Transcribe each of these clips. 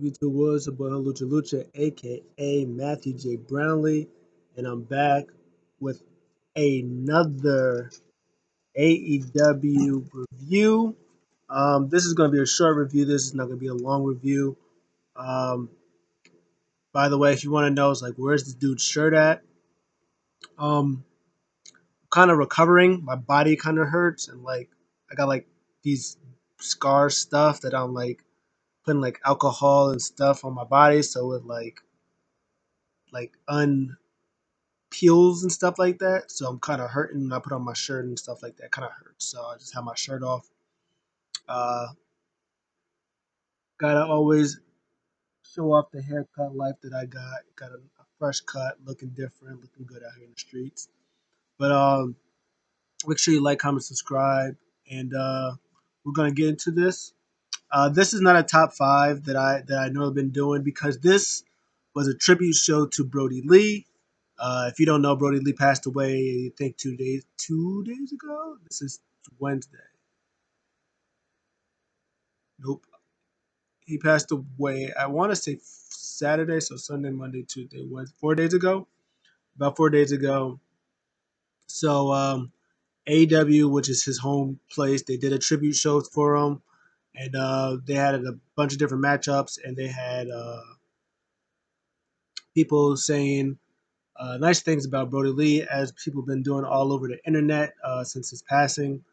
YouTube was your boy Lucha Lucha, aka Matthew J. Brownlee, and I'm back with another AEW review. This is going to be a short review. This is not going to be a long review. Um, by the way, if you want to know, it's like, where's this dude's shirt at? Um, kind of recovering. My body kind of hurts, and like, I got like these scar stuff that I'm like putting like alcohol and stuff on my body, so it like unpeels and stuff like that. So I'm kind of hurting. And I put on my shirt and stuff like that. Kind of hurts. So I just have my shirt off. Uh, Gotta always show off the haircut life that I got. Got a fresh cut, looking different, looking good out here in the streets. But make sure you like, comment, subscribe, and we're gonna get into this. This is not a top five that I know I've been doing because this was a tribute show to Brodie Lee. If you don't know, Brodie Lee passed away, I think 2 days ago. This is Wednesday. Nope, he passed away. I want to say Saturday, so Sunday, Monday, Tuesday, Wednesday, 4 days ago. About 4 days ago. So AEW, which is his home place, they did a tribute show for him, and they had a bunch of different matchups, and they had people saying nice things about Brodie Lee, as people have been doing all over the internet since his passing.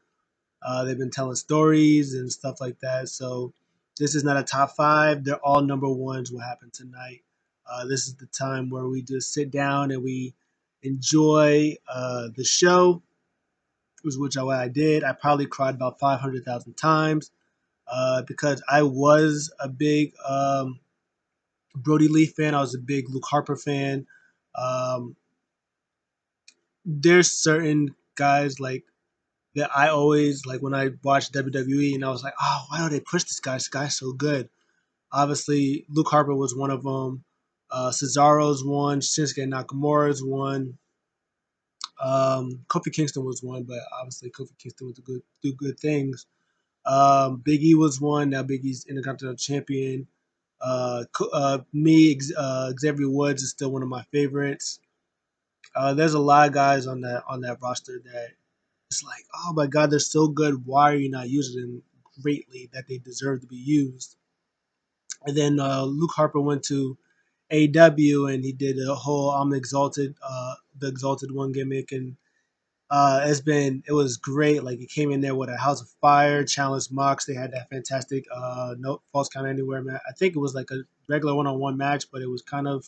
They've been telling stories and stuff like that. So this is not a top five. They're all number ones. What happened tonight? This is the time where we just sit down and we enjoy the show, which I did. I probably cried about 500,000 times because I was a big Brodie Lee fan. I was a big Luke Harper fan. Um, there's certain guys like that I always like when I watched WWE, and I was like, oh, why don't they push this guy? This guy's so good. Obviously, Luke Harper was one of them. Cesaro's one. Shinsuke Nakamura's one. Kofi Kingston was one, but obviously Kofi Kingston was do good things. Big E was one. Now Big E's Intercontinental Champion. Xavier Woods is still one of my favorites. There's a lot of guys on that roster that it's like, oh my God, they're so good. Why are you not using them greatly that they deserve to be used? And then Luke Harper went to AEW and he did a whole I'm exalted, the exalted one gimmick, and it was great. Like he came in there with a House of Fire, challenged Mox. They had that fantastic no false count anywhere match. I think it was like a regular one-on-one match, but it was kind of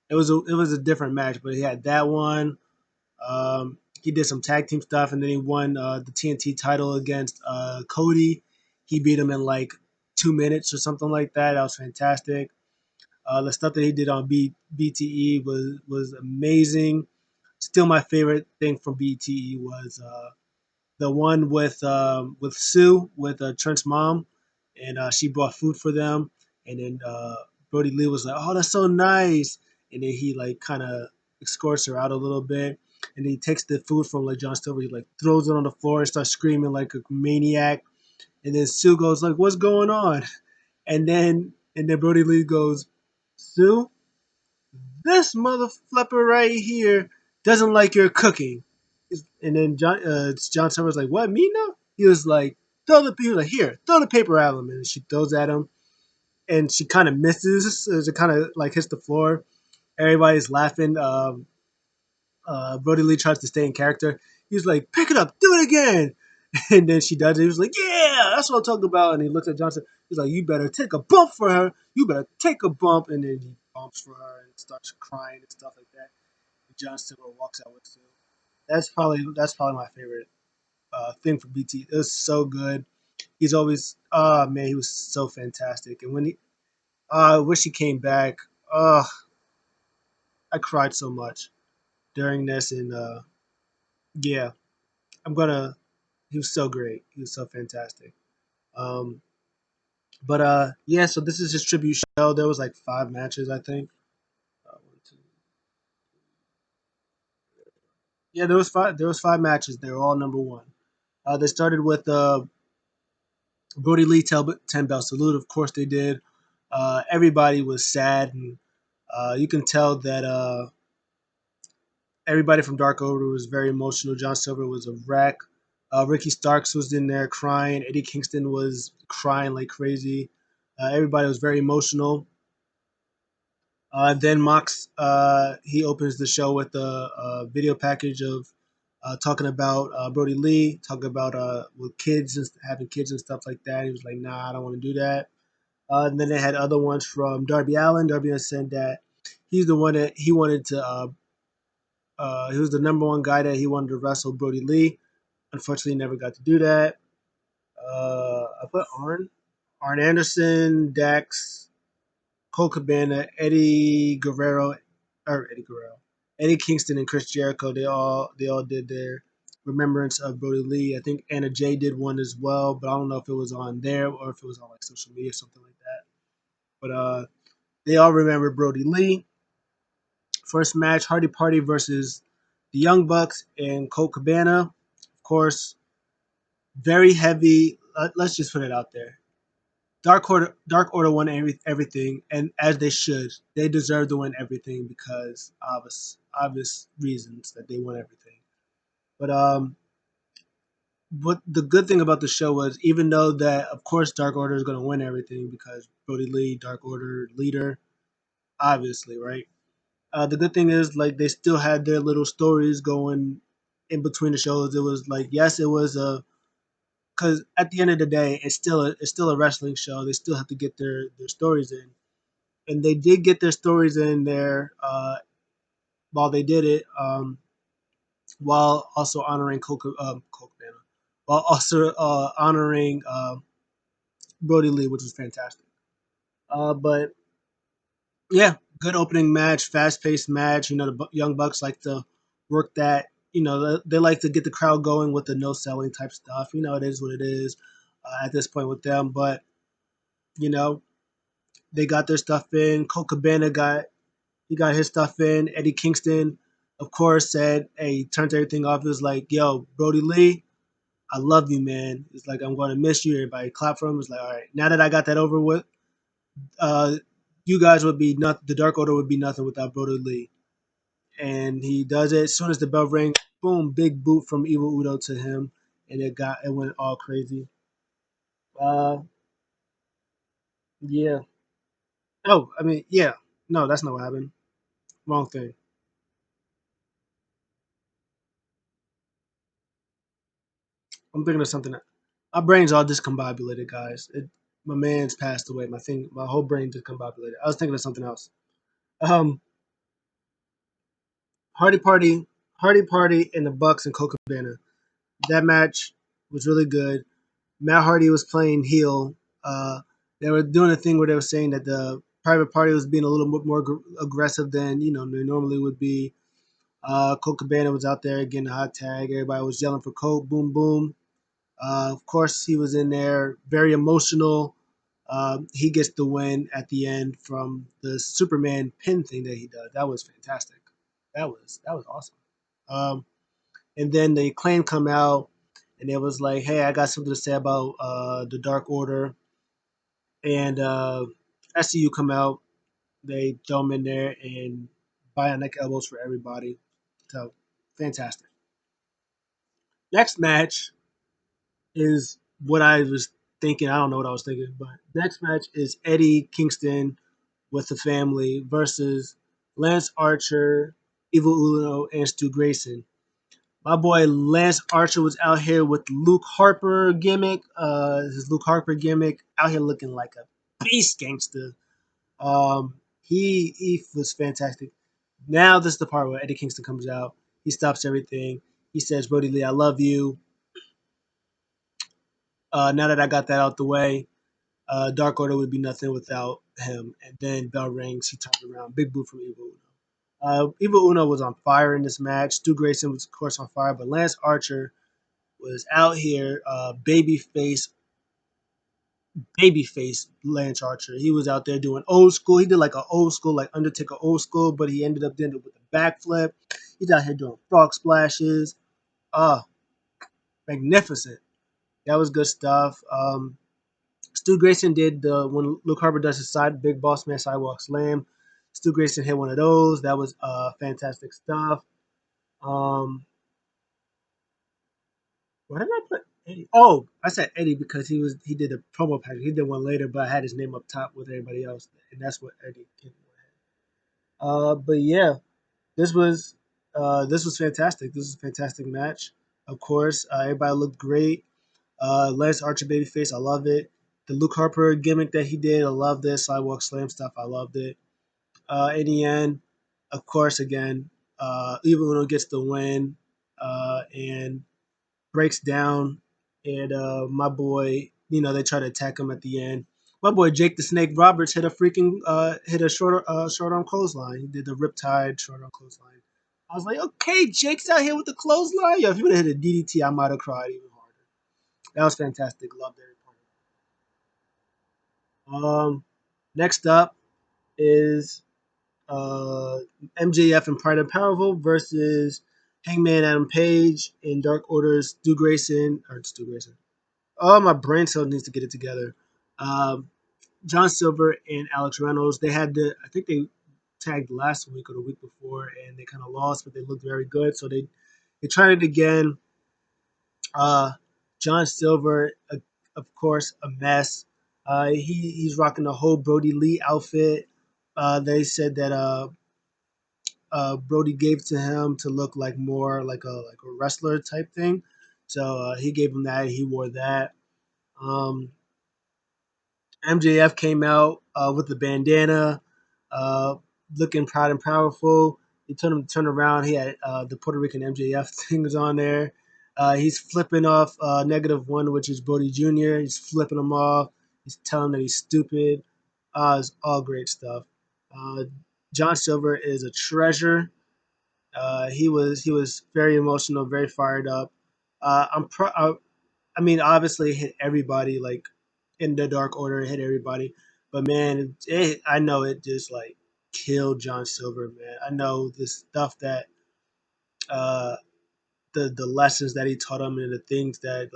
it was a different match. But he had that one. He did some tag team stuff, and then he won the TNT title against Cody. He beat him in like 2 minutes or something like that. That was fantastic. The stuff that he did on BTE was amazing. Still, my favorite thing from BTE was the one with Sue, with Trent's mom, and she brought food for them, and then Brodie Lee was like, "Oh, that's so nice," and then he like kind of escorts her out a little bit, and he takes the food from like John Silver, he like throws it on the floor and starts screaming like a maniac, and then Sue goes like, "What's going on?" And then Brodie Lee goes, "Sue, this mother flipper right here doesn't like your cooking." And then John Summers like, "What, me now?" He was like, he was like, "Here, throw the paper at him." And she throws at him, and she kind of misses. It kind of like hits the floor. Everybody's laughing. Brody Lee tries to stay in character. He's like, "Pick it up, do it again." And then she does it. He was like, "Yeah, that's what I'm talking about." And he looks at Johnson. He's like, "You better take a bump for her. You better take a bump." And then he bumps for her and starts crying and stuff like that. And John Silver walks out with Sue. That's probably my favorite thing for BT. It was so good. He's always, oh man, he was so fantastic. And when I wish he came back. I cried so much during this, and yeah, I'm gonna. He was so great. He was so fantastic. Um, but yeah, so this is his tribute show. There was like 5 matches, I think. One, two. Yeah, there was five. There was 5 matches. They were all number one. They started with Brody Lee 10 bell salute. Of course they did. Everybody was sad, and you can tell that everybody from Dark Order was very emotional. John Silver was a wreck. Ricky Starks was in there crying. Eddie Kingston was crying like crazy. Everybody was very emotional. Then Mox, he opens the show with a video package of talking about Brody Lee, talking about with kids and having kids and stuff like that. He was like, "Nah, I don't want to do that." And then they had other ones from Darby Allin. Darby Allin said that he's the one that he wanted to. He was the number one guy that he wanted to wrestle Brody Lee. Unfortunately, never got to do that. I put Arn Anderson, Dax, Cole Cabana, Eddie Guerrero, Eddie Kingston, and Chris Jericho. They all did their remembrance of Brody Lee. I think Anna Jay did one as well, but I don't know if it was on there or if it was on like social media or something like that. But they all remember Brody Lee. First match, Hardy Party versus the Young Bucks and Colt Cabana. Of course, very heavy. Let's just put it out there. Dark Order won everything, and as they should. They deserve to win everything because obvious reasons that they won everything. But what the good thing about the show was, even though that of course Dark Order is going to win everything because Brody Lee, Dark Order leader, obviously, right? The good thing is like they still had their little stories going in between the shows. It was like yes, it was a because at the end of the day, it's still a wrestling show. They still have to get their stories in, and they did get their stories in there while they did it, while also honoring Coke Banner, while also honoring Brody Lee, which was fantastic. But yeah, good opening match, fast paced match. You know, the Young Bucks like to work that. You know, they like to get the crowd going with the no selling type stuff. You know, it is what it is at this point with them. But you know, they got their stuff in. Colt Cabana got his stuff in. Eddie Kingston, of course, said, "Hey," he turned everything off. He was like, "Yo, Brody Lee, I love you, man." It's like I'm going to miss you. Everybody clapped for him. It's like, all right, now that I got that over with, uh, you guys would be nothing. The Dark Order would be nothing without Brody Lee. And he does it. As soon as the bell rang, boom, big boot from Evil Udo to him, and it went all crazy. Uh, yeah. Oh, I mean, yeah. No, that's not what happened. Wrong thing. I'm thinking of something. My brain's all discombobulated, guys. My man's passed away. My whole brain discombobulated. I was thinking of something else. Um, Hardy Party, Hardy Party, and the Bucks and Coca Cabana. That match was really good. Matt Hardy was playing heel. They were doing a thing where they were saying that the Private Party was being a little bit more aggressive than they normally would be. Colt Cabana was out there getting a hot tag. Everybody was yelling for Colt. Boom, boom. Of course, he was in there, very emotional. He gets the win at the end from the Superman pin thing that he does. That was fantastic. That was awesome. Um, and then the Acclaim come out, and it was like, "Hey, I got something to say about the Dark Order." And SCU come out. They throw them in there and bionic elbows for everybody. So fantastic. Next match is what I was thinking. I don't know what I was thinking, but next match is Eddie Kingston with the family versus Lance Archer, Evil Uno, and Stu Grayson. My boy Lance Archer was out here with Luke Harper gimmick, his Luke Harper gimmick, out here looking like a beast gangster. He was fantastic. Now this is the part where Eddie Kingston comes out. He stops everything. He says, "Brody Lee, I love you." Now that I got that out the way, Dark Order would be nothing without him. And then bell rings. He turns around. Big boot from Evil Uno. Evil Uno was on fire in this match. Stu Grayson was, of course, on fire. But Lance Archer was out here, babyface Lance Archer. He was out there doing old school. He did like an old school, like Undertaker old school, but he ended up doing it with a backflip. He's out here doing frog splashes. Ah, magnificent. That was good stuff. Stu Grayson did the when Luke Harper does his side big boss man sidewalk slam. Stu Grayson hit one of those. That was fantastic stuff. Um, why did I put Eddie? Oh, I said Eddie because he did a promo package. He did one later, but I had his name up top with everybody else, and that's what Eddie came with. But yeah, this was this was fantastic. This was a fantastic match. Of course, everybody looked great. Lance Archer babyface, I love it. The Luke Harper gimmick that he did, I love this. Sidewalk Slam stuff, I loved it. In the end, of course, again, even Uno gets the win and breaks down, and my boy, they try to attack him at the end. My boy Jake the Snake Roberts hit a freaking hit a short arm clothesline. He did the riptide short arm clothesline. I was like, okay, Jake's out here with the clothesline. Yo, if he would have hit a DDT, I might have cried even harder. That was fantastic. Loved every part. Next up is uh, MJF and Pride and Powerful versus Hangman Adam Page and Dark Order's Stu Grayson or Stu Grayson. Oh, my brain cell needs to get it together. Um, John Silver and Alex Reynolds. They had I think they tagged last week or the week before, and they kind of lost, but they looked very good. So they tried it again. Uh, John Silver, of course, a mess. He's rocking the whole Brodie Lee outfit. They said that Brody gave to him to look like more like a wrestler type thing. So he gave him that. He wore that. Um, MJF came out with the bandana, uh, looking proud and powerful. He told him to turn around. He had the Puerto Rican MJF things on there. He's flipping off -1, which is Brody Jr. He's flipping him off. He's telling him that he's stupid. It's all great stuff. Uh, John Silver is a treasure. He was very emotional, very fired up. I mean, obviously, it hit everybody like in the Dark Order, it hit everybody. But man, I know it just like killed John Silver, man. I know the stuff that uh, the lessons that he taught him and the things that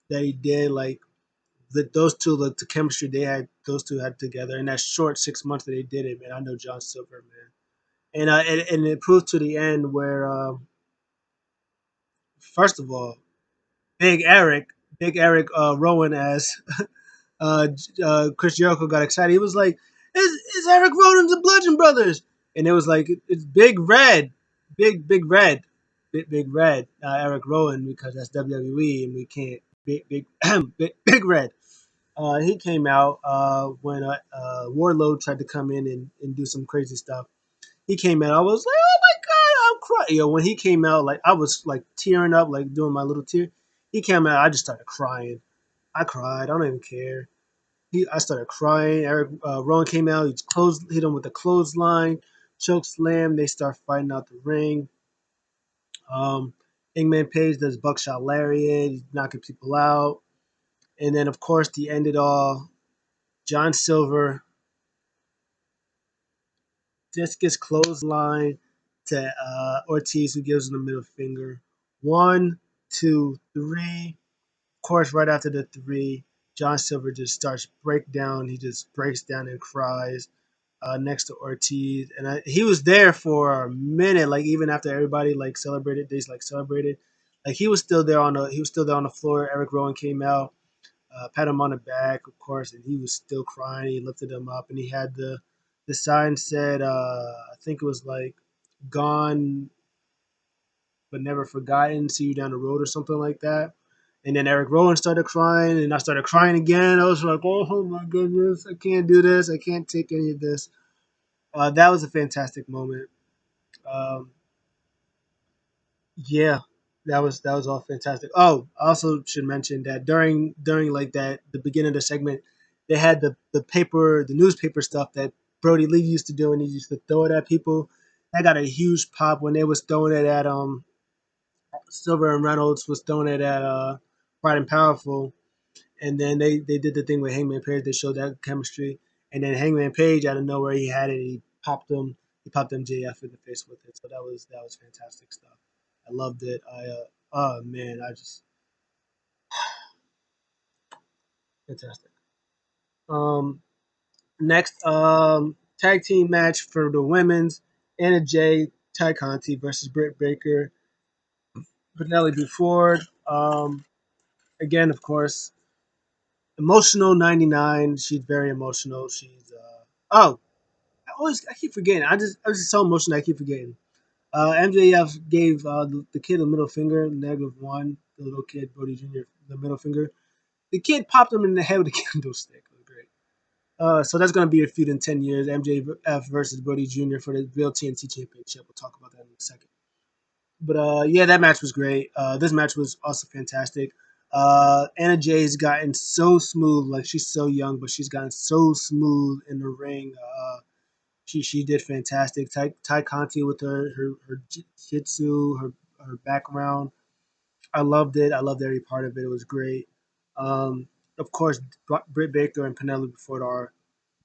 that he did, like those two, like the chemistry those two had together in that short 6 months that they did it, man. I know John Silver, man, and it proved to the end where, first of all, Big Eric, Big Eric Rowan as uh, Chris Jericho got excited. He was like, "It's Eric Rowan the Bludgeon Brothers," and it was like it's Big Red, Big Red, Big Red, Eric Rowan because that's WWE and we can't Big Big Red. He came out when Warlord tried to come in and do some crazy stuff. He came out. I was like, "Oh my god, I'm crying!" Yo, when he came out, like I was like tearing up, like doing my little tear. He came out. I just started crying. I cried. I don't even care. I started crying. Eric Rowan came out. Hit him with a clothesline, choke slam. They start fighting out the ring. Um, Hangman Page does buckshot lariat, he's knocking people out, and then of course to end it all, John Silver just gets clothesline to Ortiz, who gives him the middle finger. One, two, three. Of course, right after the three, John Silver just starts break down. He just breaks down and cries next to Ortiz, and he was there for a minute. Like even after everybody like celebrated, they like celebrated. Like he was still there on the floor. Eric Rowan came out, pat him on the back, of course, and he was still crying. He lifted him up, and he had the sign said, I think it was like "Gone but never forgotten. See you down the road" or something like that. And then Eric Rowan started crying, and I started crying again. I was like, "Oh my goodness, I can't do this. I can't take any of this." That was a fantastic moment. Um, yeah, that was all fantastic. Oh, I also should mention that during like that the beginning of the segment, they had the newspaper stuff that Brody Lee used to do, and he used to throw it at people. That got a huge pop when they was throwing it at Silver and Reynolds was throwing it at Bright and Powerful, and then they did the thing with Hangman Page. They showed that chemistry, and then Hangman Page out of nowhere he had it. He popped MJF in the face with it. So that was fantastic stuff. I loved it. Oh man, I just fantastic. Um, Next, tag team match for the women's: Anna Jay, Ty Conti versus Britt Baker, Penelope Ford. Again, of course, emotional 99. She's very emotional. She's oh, I keep forgetting. I was just so emotional. I keep forgetting. MJF gave the kid a middle finger, -1. The little kid, Brody Jr., the middle finger. The kid popped him in the head with a candlestick. It was great. So that's going to be a feud in 10 years. MJF versus Brody Jr. for the real TNT Championship. We'll talk about that in a second. But yeah, that match was great. This match was also fantastic. Anna Jay's gotten so smooth. Like, she's so young, but she's gotten so smooth in the ring. She did fantastic. Ty Conti with her jitsu, her background. I loved it. I loved every part of it. It was great. Um, of course, Britt Baker and Penelope Ford are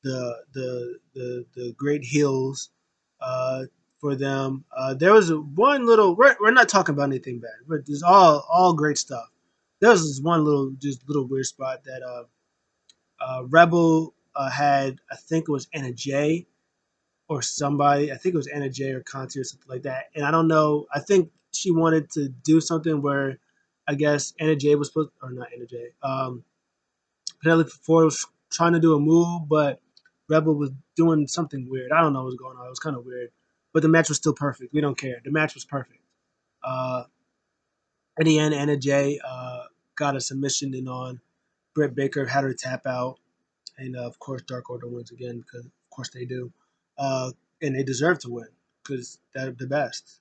the great heels for them. There was one little. We're not talking about anything bad. There's all great stuff. There was this one little weird spot that Rebel had. I think it was Anna Jay or somebody. I think it was Anna Jay or Conti or something like that. And I don't know. I think she wanted to do something where I guess Anna Jay was supposed, or not Anna Jay. Penelope Ford was trying to do a move, but Rebel was doing something weird. I don't know what was going on. It was kind of weird, but the match was still perfect. We don't care. The match was perfect. Uh, in the end, Anna Jay got a submission in on Britt Baker, had her tap out, and of course Dark Order wins again because of course they do, uh, and they deserve to win because they're the best.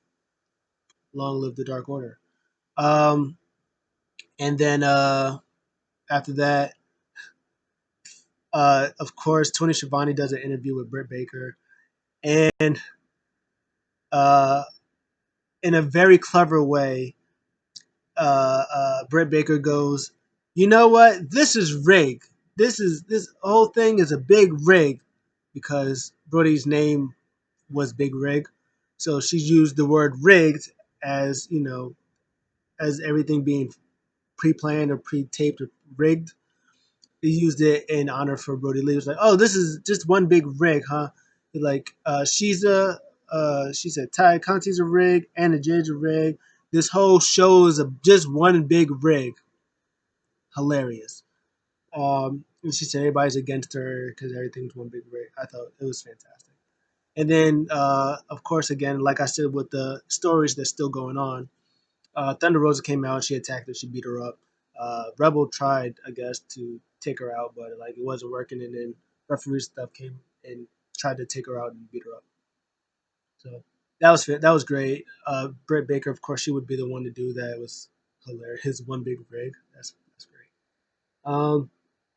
Long live the Dark Order. Um, and then after that, of course, Tony Schiavone does an interview with Britt Baker, and uh, in a very clever way, Britt Baker goes, "You know what? This is rigged. This whole thing is a big rig because Brody's name was Big Rig, so she used the word rigged as as everything being pre-planned or pre-taped or rigged. He used it in honor for Brodie Lee. It was like, oh, this is just one big rig, huh? Like, she said, Ty Conti's a rig, Anna Jay's a rig. This whole show is just one big rig. Hilarious. And she said everybody's against her because everything's one big rig. I thought it was fantastic. And then, of course, again, like I said, with the stories that's still going on, Thunder Rosa came out. She attacked her. She beat her up. Rebel tried, I guess, to take her out, but like it wasn't working. And then referee stuff came and tried to take her out and beat her up. So that was great. Britt Baker, of course, she would be the one to do that. It was hilarious. One big rig. That's great.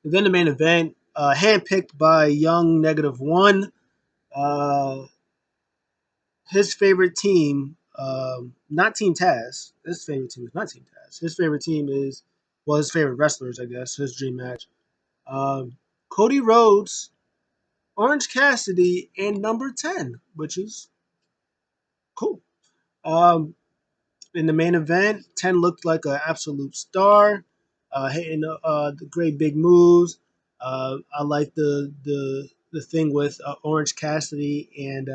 Then the main event, handpicked by Young -1. Uh, his favorite team, not Team Taz. His favorite team is not Team Taz. His favorite team is, well, his favorite wrestlers, I guess. His dream match. Um, Cody Rhodes, Orange Cassidy, and Number 10, which is cool. Um, in the main event, 10 looked like an absolute star, hitting the great big moves. I like the thing with Orange Cassidy and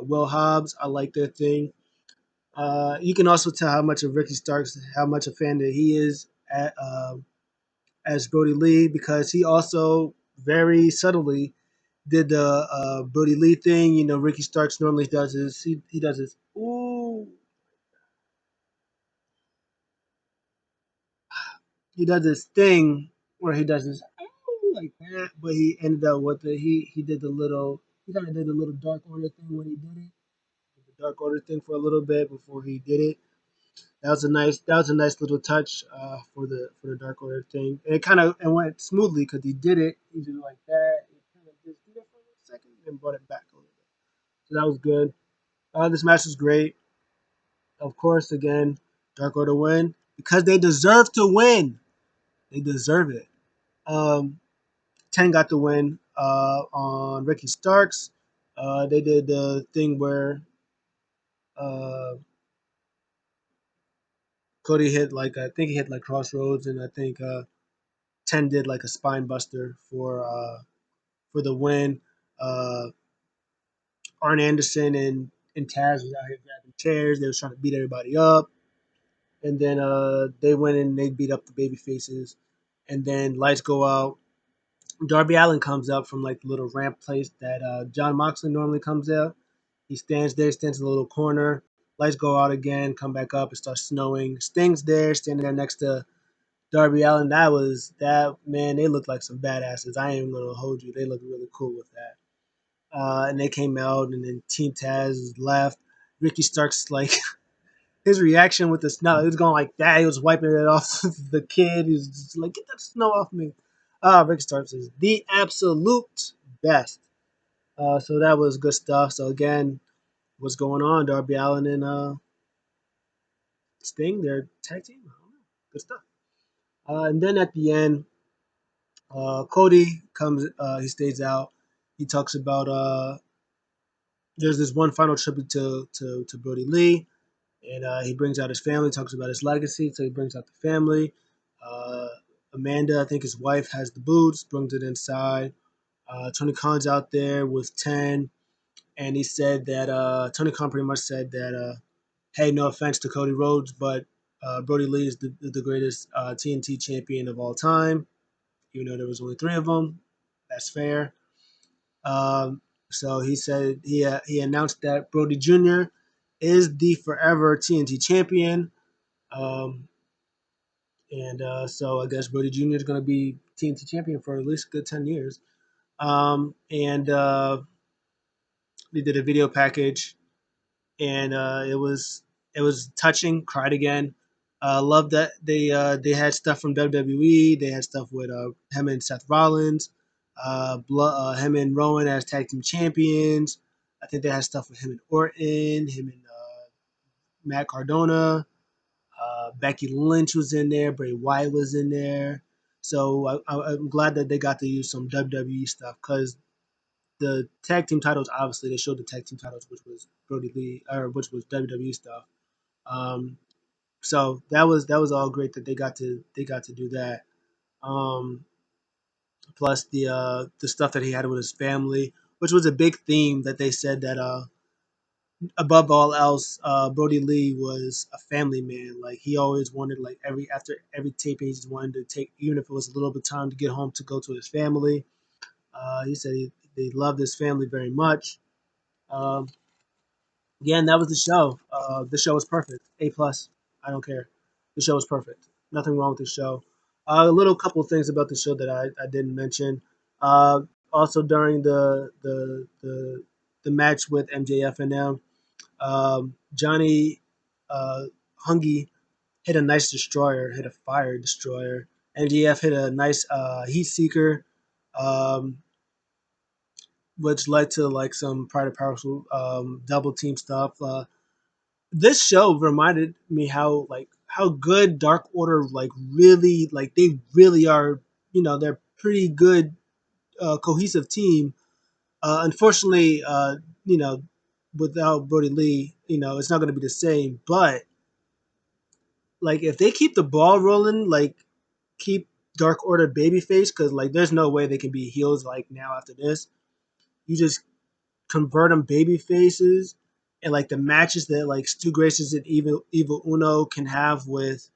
Will Hobbs. I like their thing. You can also tell how much of Ricky Starks, how much a fan that he is as Brody Lee, because he also very subtly did the Brody Lee thing. You know, Ricky Starks normally does his he does his ooh, he does this thing where he does this ooh, like that, but he ended up with he did the little he kind of did the little Dark Order thing when he did it, the Dark Order thing for a little bit before he did it. That was a nice little touch for the Dark Order thing. And it kind of it went smoothly because he did it. He did it like that. He kind of just did it for a second and brought it back a little bit. So that was good. This match was great. Of course, again, Dark Order win because they deserve to win. They deserve it. Um, 10 got the win on Ricky Starks. They did the thing where uh, Cody hit like I think he hit like Crossroads, and I think 10 did like a spine buster for the win. Uh, Arn Anderson and Taz was out here grabbing chairs. They was trying to beat everybody up. And then they went in and they beat up the baby faces. And then lights go out. Darby Allin comes up from like the little ramp place that John Moxley normally comes out. He stands there, stands in a little corner. Lights go out again, come back up, it starts snowing. Sting's there, standing there next to Darby Allin. That man, they look like some badasses. I ain't gonna hold you. They look really cool with that. And they came out, and then Team Taz left. Ricky Starks like his reaction with the snow. He was going like that. He was wiping it off the kid. He was just like, "Get that snow off me." Ricky Starks is the absolute best. So that was good stuff. So again, what's going on? Darby Allin and Sting, their tag team. I don't know. Good stuff. And then at the end, Cody comes. He stays out. He talks about there's this one final tribute to Brodie Lee, and he brings out his family. Talks about his legacy, so he brings out the family. Uh, Amanda, I think his wife, has the boots. Brings it inside. Tony Khan's out there with 10, and he said that Tony Khan pretty much said that, hey, no offense to Cody Rhodes, but Brodie Lee is the greatest TNT champion of all time. Even though there was only three of them, that's fair. Um, so he said he announced that Brody Jr. is the forever TNT champion, um, and so I guess Brody Jr. is going to be TNT champion for at least a good 10 years. And they did a video package, and it was touching. Cried again. Loved that they had stuff from WWE. They had stuff with him and Seth Rollins, him and Rowan as tag team champions. I think they had stuff with him and Orton, him and Matt Cardona. Becky Lynch was in there. Bray Wyatt was in there. So I'm glad that they got to use some WWE stuff because the tag team titles, obviously, they showed the tag team titles, which was Brody Lee, or which was WWE stuff. Um, so that was all great that they got to do that. Um, Plus the stuff that he had with his family, which was a big theme that they said that above all else, Brody Lee was a family man. Like he always wanted, like after every taping, he just wanted to take, even if it was a little bit of time to get home to go to his family. He said they loved his family very much. Um, Again, that was the show. The show was perfect. A plus. I don't care. The show was perfect. Nothing wrong with the show. A little couple of things about the show that I didn't mention. Also during the match with MJF and them, Johnny Hungy hit a nice destroyer, hit a fire destroyer. MJF hit a nice heat seeker, um, which led to like some Pride of Powerful double team stuff. This show reminded me how good Dark Order they really are. They're pretty good cohesive team. Unfortunately, you know without Brody Lee, it's not going to be the same. But like if they keep the ball rolling, like keep Dark Order babyface, because like there's no way they can be heels like now after this. You just convert them baby faces, and like the matches that like Stu Gracious and Evil Uno can have with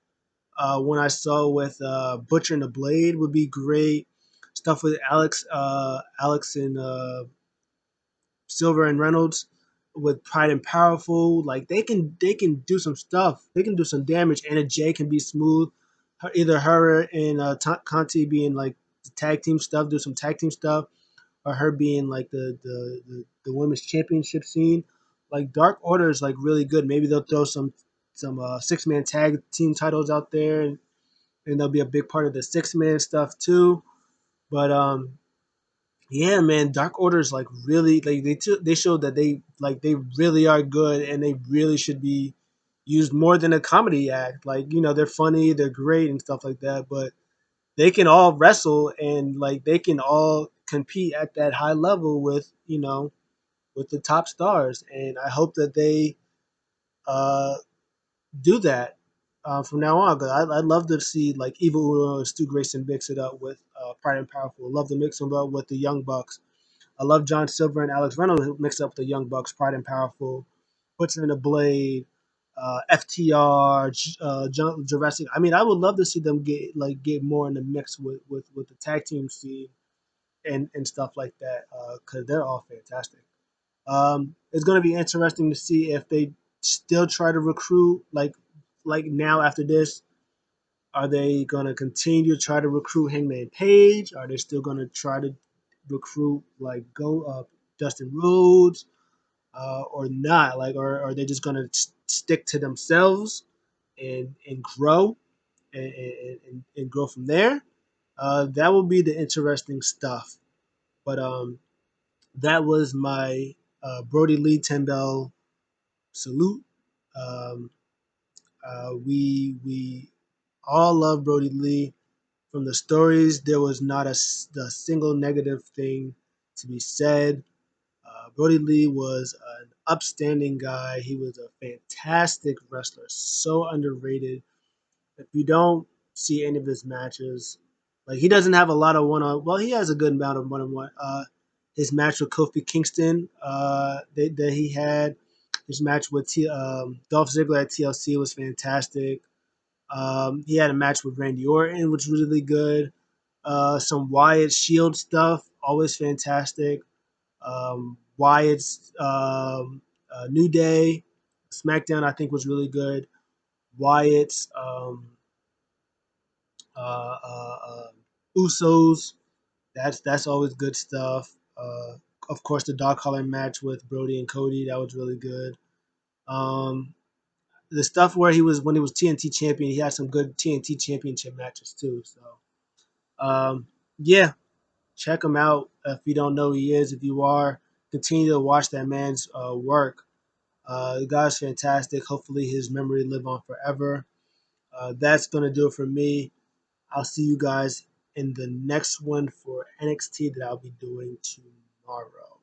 one I saw with Butcher and the Blade would be great. Stuff with Alex and Silver and Reynolds with Pride and Powerful, like they can do some stuff. They can do some damage. Anna Jay can be smooth. Either her and Conti being like the tag team stuff, do some tag team stuff, or her being like the women's championship scene. Like Dark Order is like really good. Maybe they'll throw some 6-man tag team titles out there, and they'll be a big part of the 6-man stuff too. But yeah, man, Dark Order is like really like they showed that they really are good, and they really should be used more than a comedy act. Like they're funny, they're great, and stuff like that. But they can all wrestle, and like they can all compete at that high level with the top stars. And I hope that they uh, do that. from now on. Cause I'd love to see like Evil Uno and Stu Grayson mix it up with Pride and Powerful. Love to mix them up with the Young Bucks. I love John Silver and Alex Reynolds who mix up the Young Bucks, Pride and Powerful, puts in a Blade, FTR, Jurassic. I mean, I would love to see them get more in the mix with the tag team scene and stuff like that because they're all fantastic. It's going to be interesting to see if they still try to recruit like now after this. Are they going to continue to try to recruit Hangman Page? Are they still going to try to recruit like go Dustin Rhodes or not? Like, or are they just going to stick to themselves and grow and grow from there? That will be the interesting stuff. But that was my Brody Lee 10 bell salute. Um, we all love Brody Lee. From the stories, there was not a single negative thing to be said. Brody Lee was an upstanding guy. He was a fantastic wrestler, so underrated. If you don't see any of his matches, like he doesn't have a lot of one on. Well, he has a good amount of one on one. His match with Kofi Kingston, that he had, his match with Dolph Ziggler at TLC was fantastic. He had a match with Randy Orton, which was really good. Some Wyatt Shield stuff, always fantastic. Wyatt's New Day, SmackDown, I think was really good. Wyatt's uh, uh, uh, Usos, that's always good stuff. Of course, the dog collar match with Brody and Cody, that was really good. Um, the stuff where he was when he was TNT champion, he had some good TNT championship matches too. So yeah, check him out if you don't know who he is. If you are, continue to watch that man's work. The guy's fantastic. Hopefully, his memory live on forever. That's gonna do it for me. I'll see you guys in the next one for NXT that I'll be doing tomorrow.